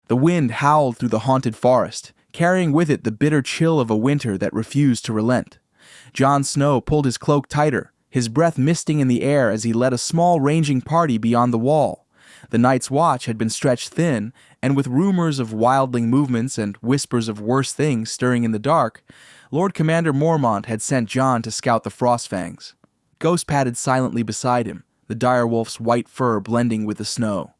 The wind howled through the haunted forest, carrying with it the bitter chill of a winter that refused to relent. Jon Snow pulled his cloak tighter, his breath misting in the air as he led a small ranging party beyond the wall. The night's watch had been stretched thin, and with rumors of wildling movements and whispers of worse things stirring in the dark, Lord Commander Mormont had sent Jon to scout the Frostfangs. Ghost padded silently beside him, the direwolf's white fur blending with the snow.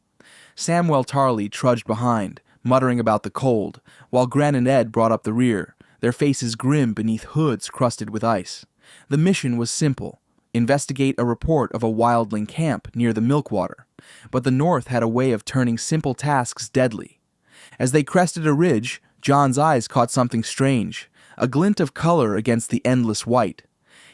Samwell Tarly trudged behind, muttering about the cold, while Gran and Ed brought up the rear, their faces grim beneath hoods crusted with ice. The mission was simple: investigate a report of a wildling camp near the Milkwater, but the North had a way of turning simple tasks deadly. As they crested a ridge, Jon's eyes caught something strange, a glint of color against the endless white.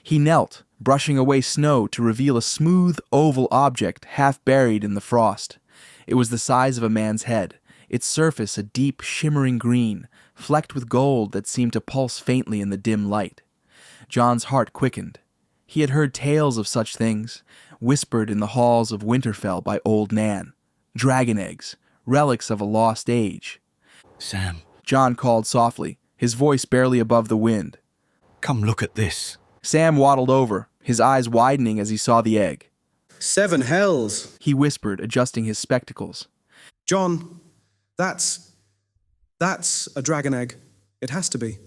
He knelt, brushing away snow to reveal a smooth, oval object half buried in the frost. It was the size of a man's head, its surface a deep, shimmering green, flecked with gold that seemed to pulse faintly in the dim light. Jon's heart quickened. He had heard tales of such things, whispered in the halls of Winterfell by old Nan. Dragon eggs, relics of a lost age. Sam, Jon called softly, his voice barely above the wind. come look at this. Sam waddled over, his eyes widening as he saw the egg. 7 hells! He whispered, adjusting his spectacles. Jon, that's a dragon egg. It has to be.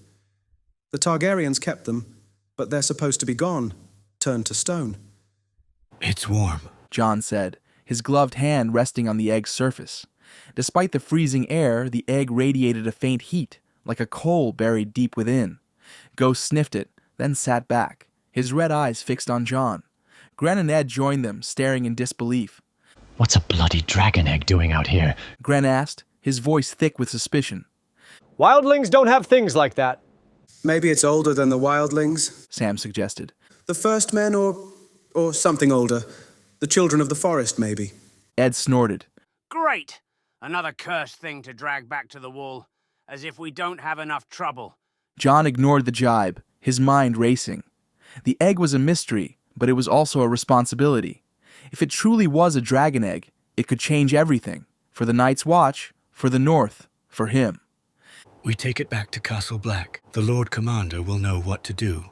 The Targaryens kept them, but they're supposed to be gone, turned to stone. It's warm. Jon said, his gloved hand resting on the egg's surface. Despite the freezing air, the egg radiated a faint heat, like a coal buried deep within. Ghost sniffed it, then sat back, his red eyes fixed on Jon. Gren and Ed joined them, staring in disbelief. What's a bloody dragon egg doing out here? Gren asked, his voice thick with suspicion. Wildlings don't have things like that. Maybe it's older than the wildlings. Sam suggested. The first men or something older. The children of the forest, maybe. Ed snorted. Great! Another cursed thing to drag back to the wall, as if we don't have enough trouble. Jon ignored the jibe, his mind racing. The egg was a mystery, but it was also a responsibility. If it truly was a dragon egg, it could change everything. For the Night's Watch, for the North, for him. We take it back to Castle Black. The Lord Commander will know what to do.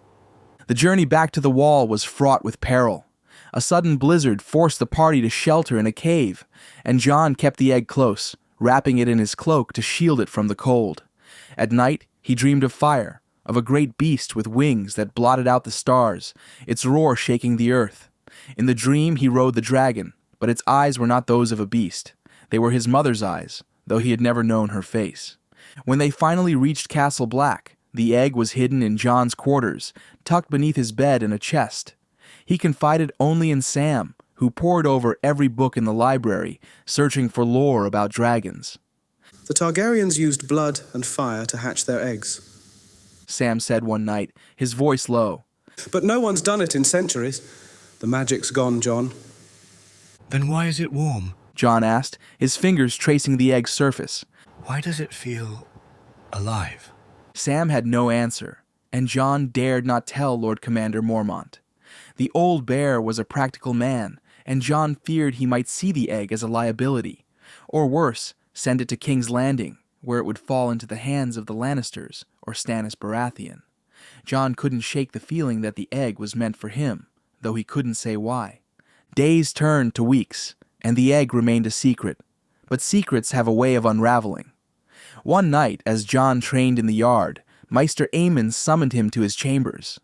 The journey back to the wall was fraught with peril. A sudden blizzard forced the party to shelter in a cave, and Jon kept the egg close, wrapping it in his cloak to shield it from the cold. At night, he dreamed of fire, of a great beast with wings that blotted out the stars, its roar shaking the earth. In the dream, he rode the dragon, but its eyes were not those of a beast. They were his mother's eyes, though he had never known her face. When they finally reached Castle Black, the egg was hidden in Jon's quarters, tucked beneath his bed in a chest. He confided only in Sam, who pored over every book in the library, searching for lore about dragons. The Targaryens used blood and fire to hatch their eggs. Sam said one night, his voice low. But no one's done it in centuries. The magic's gone, Jon. Then why is it warm? Jon asked, his fingers tracing the egg's surface. Why does it feel alive? Sam had no answer, and Jon dared not tell Lord Commander Mormont. The old bear was a practical man, and Jon feared he might see the egg as a liability, or worse, send it to King's Landing, where it would fall into the hands of the Lannisters or Stannis Baratheon. Jon couldn't shake the feeling that the egg was meant for him, though he couldn't say why. Days turned to weeks, and the egg remained a secret, but secrets have a way of unraveling. One night, as Jon trained in the yard, Maester Aemon summoned him to his chambers.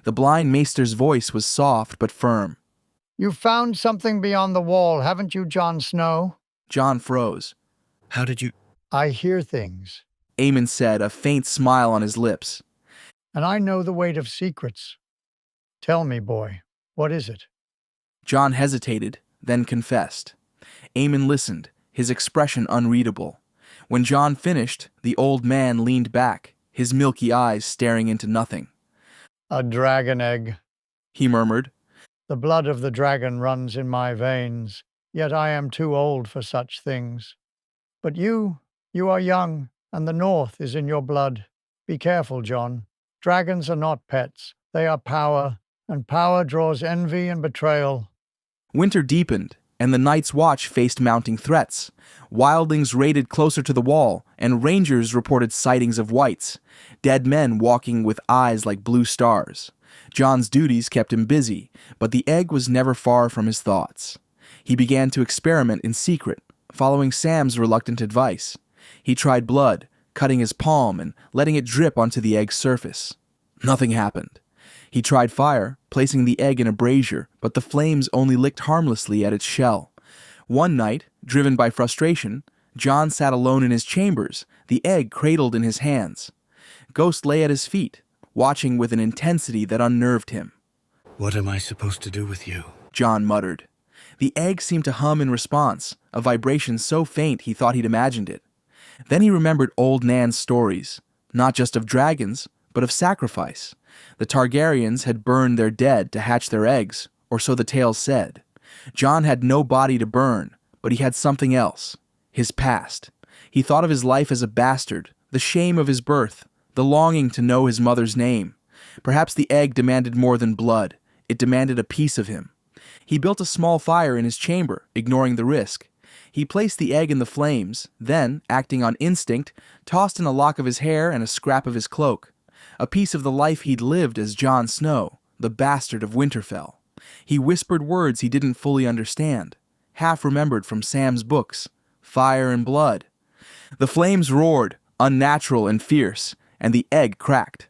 The blind maester's voice was soft but firm. "You found something beyond the wall, haven't you, Jon Snow?" Jon froze. How did you... "I hear things, Aemon said, a faint smile on his lips. and I know the weight of secrets. Tell me, boy, what is it?" Jon hesitated, then confessed. Aemon listened, his expression unreadable. When Jon finished, the old man leaned back, his milky eyes staring into nothing. "A dragon egg. He murmured. The blood of the dragon runs in my veins, yet I am too old for such things. But you are young, and the North is in your blood. Be careful, Jon. Dragons are not pets. They are power, and power draws envy and betrayal." Winter deepened, and the Night's Watch faced mounting threats. Wildlings raided closer to the wall, and rangers reported sightings of wights, dead men walking with eyes like blue stars. Jon's duties kept him busy, but the egg was never far from his thoughts. He began to experiment in secret, following Sam's reluctant advice. He tried blood, cutting his palm and letting it drip onto the egg's surface. Nothing happened. He tried fire, placing the egg in a brazier, but the flames only licked harmlessly at its shell. One night, driven by frustration, Jon sat alone in his chambers, the egg cradled in his hands. Ghost lay at his feet, watching with an intensity that unnerved him. What am I supposed to do with you? Jon muttered. The egg seemed to hum in response, a vibration so faint he thought he'd imagined it. Then he remembered old Nan's stories, not just of dragons, but of sacrifice. The Targaryens had burned their dead to hatch their eggs, or so the tales said. Jon had no body to burn, but he had something else, his past. He thought of his life as a bastard, the shame of his birth, the longing to know his mother's name. Perhaps the egg demanded more than blood. It demanded a piece of him. He built a small fire in his chamber, ignoring the risk. He placed the egg in the flames, then, acting on instinct, tossed in a lock of his hair and a scrap of his cloak. A piece of the life he'd lived as Jon Snow, the bastard of Winterfell. He whispered words he didn't fully understand, half remembered from Sam's books, fire and blood. The flames roared, unnatural and fierce, and the egg cracked.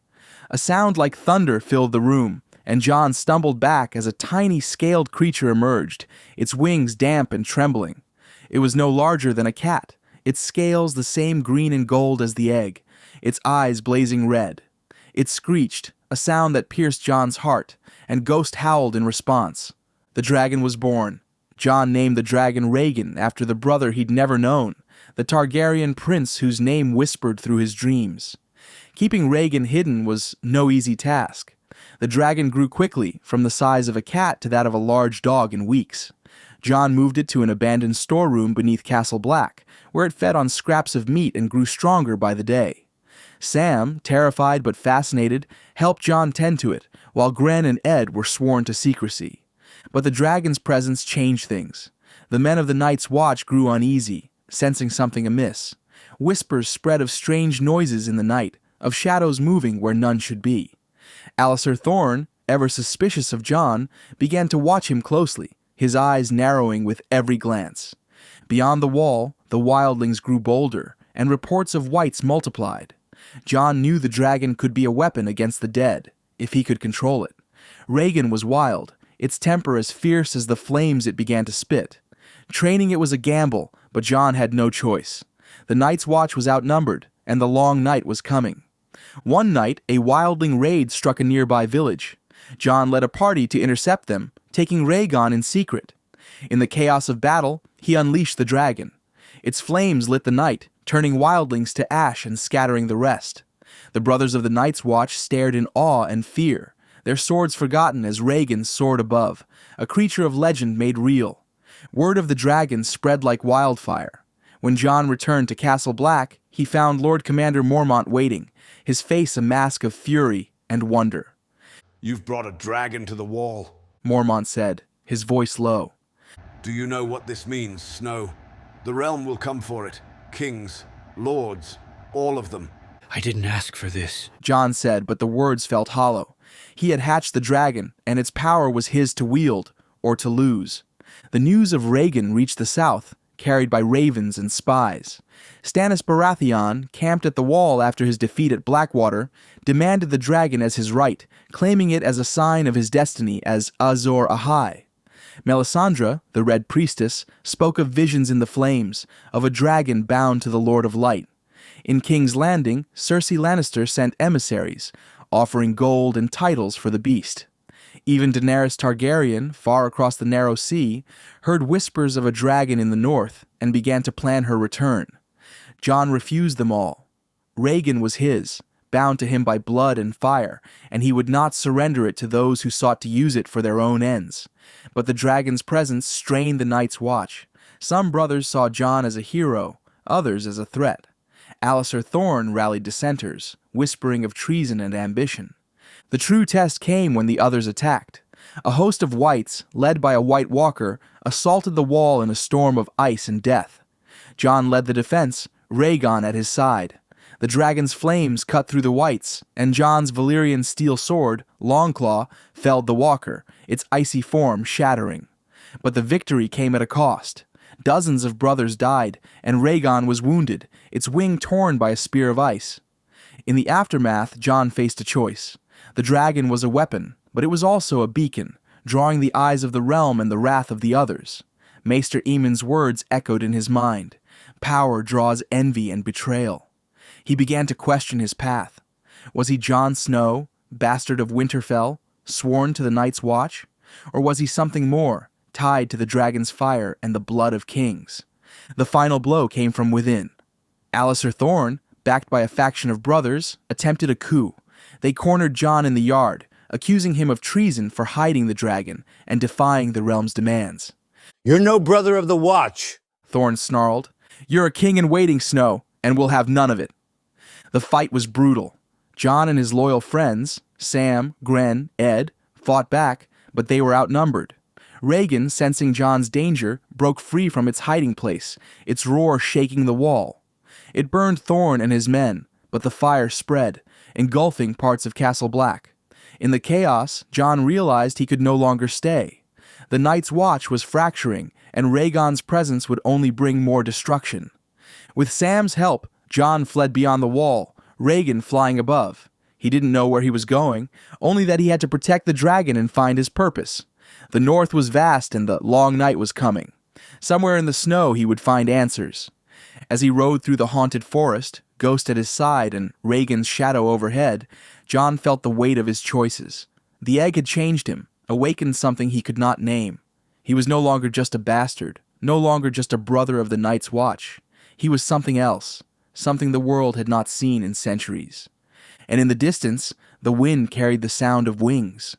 A sound like thunder filled the room, and Jon stumbled back as a tiny scaled creature emerged, its wings damp and trembling. It was no larger than a cat, its scales the same green and gold as the egg, its eyes blazing red. It screeched, a sound that pierced Jon's heart, and Ghost howled in response. The dragon was born. Jon named the dragon Rhaegon after the brother he'd never known, the Targaryen prince whose name whispered through his dreams. Keeping Rhaegon hidden was no easy task. The dragon grew quickly, from the size of a cat to that of a large dog in weeks. Jon moved it to an abandoned storeroom beneath Castle Black, where it fed on scraps of meat and grew stronger by the day. Sam, terrified but fascinated, helped Jon tend to it, while Gren and Ed were sworn to secrecy. But the dragon's presence changed things. The men of the Night's Watch grew uneasy, sensing something amiss. Whispers spread of strange noises in the night, of shadows moving where none should be. Alliser Thorne, ever suspicious of Jon, began to watch him closely, his eyes narrowing with every glance. Beyond the wall, the wildlings grew bolder, and reports of wights multiplied. Jon knew the dragon could be a weapon against the dead, if he could control it. Rhaegon was wild, its temper as fierce as the flames it began to spit. Training it was a gamble, but Jon had no choice. The Night's Watch was outnumbered, and the long night was coming. One night, a wildling raid struck a nearby village. Jon led a party to intercept them, taking Rhaegon in secret. In the chaos of battle, he unleashed the dragon. Its flames lit the night, turning wildlings to ash and scattering the rest. The brothers of the Night's Watch stared in awe and fear, their swords forgotten as Rhaegon soared above, a creature of legend made real. Word of the dragon spread like wildfire. When Jon returned to Castle Black, he found Lord Commander Mormont waiting, his face a mask of fury and wonder. "You've brought a dragon to the wall," Mormont said, his voice low. "Do you know what this means, Snow? The realm will come for it. Kings, lords, all of them." I didn't ask for this, Jon said, but the words felt hollow. He had hatched the dragon, and its power was his to wield, or to lose. The news of Rhaegon reached the south, carried by ravens and spies. Stannis Baratheon, camped at the wall after his defeat at Blackwater, demanded the dragon as his right, claiming it as a sign of his destiny as Azor Ahai. Melisandre, the Red Priestess, spoke of visions in the flames, of a dragon bound to the Lord of Light. In King's Landing, Cersei Lannister sent emissaries, offering gold and titles for the beast. Even Daenerys Targaryen, far across the narrow sea, heard whispers of a dragon in the north and began to plan her return. Jon refused them all. Rhaegon was his, bound to him by blood and fire, and he would not surrender it to those who sought to use it for their own ends. But the dragon's presence strained the Night's Watch. Some brothers saw Jon as a hero, others as a threat. Alliser Thorne rallied dissenters, whispering of treason and ambition. The true test came when the others attacked. A host of wights, led by a White Walker, assaulted the wall in a storm of ice and death. Jon led the defense, Rhaegon at his side. The dragon's flames cut through the wights, and Jon's Valyrian steel sword, Longclaw, felled the walker, its icy form shattering. But the victory came at a cost. Dozens of brothers died, and Rhaegon was wounded, its wing torn by a spear of ice. In the aftermath, Jon faced a choice. The dragon was a weapon, but it was also a beacon, drawing the eyes of the realm and the wrath of the others. Maester Aemon's words echoed in his mind. Power draws envy and betrayal. He began to question his path. Was he Jon Snow, bastard of Winterfell, sworn to the Night's Watch? Or was he something more, tied to the dragon's fire and the blood of kings? The final blow came from within. Alliser Thorne, backed by a faction of brothers, attempted a coup. They cornered Jon in the yard, accusing him of treason for hiding the dragon and defying the realm's demands. "You're no brother of the Watch," Thorne snarled. "You're a king in waiting, Snow, and we'll have none of it." The fight was brutal. Jon and his loyal friends, Sam, Gren, Ed, fought back, but they were outnumbered. Rhaegon, sensing Jon's danger, broke free from its hiding place, its roar shaking the wall. It burned Thorne and his men, but the fire spread, engulfing parts of Castle Black. In the chaos, Jon realized he could no longer stay. The Night's Watch was fracturing, and Rhaegon's presence would only bring more destruction. With Sam's help, Jon fled beyond the wall, Rhaegon flying above. He didn't know where he was going, only that he had to protect the dragon and find his purpose. The north was vast and the long night was coming. Somewhere in the snow he would find answers. As he rode through the haunted forest, Ghost at his side and Rhaegon's shadow overhead, Jon felt the weight of his choices. The egg had changed him, awakened something he could not name. He was no longer just a bastard, no longer just a brother of the Night's Watch. He was something else, something the world had not seen in centuries. And in the distance, the wind carried the sound of wings.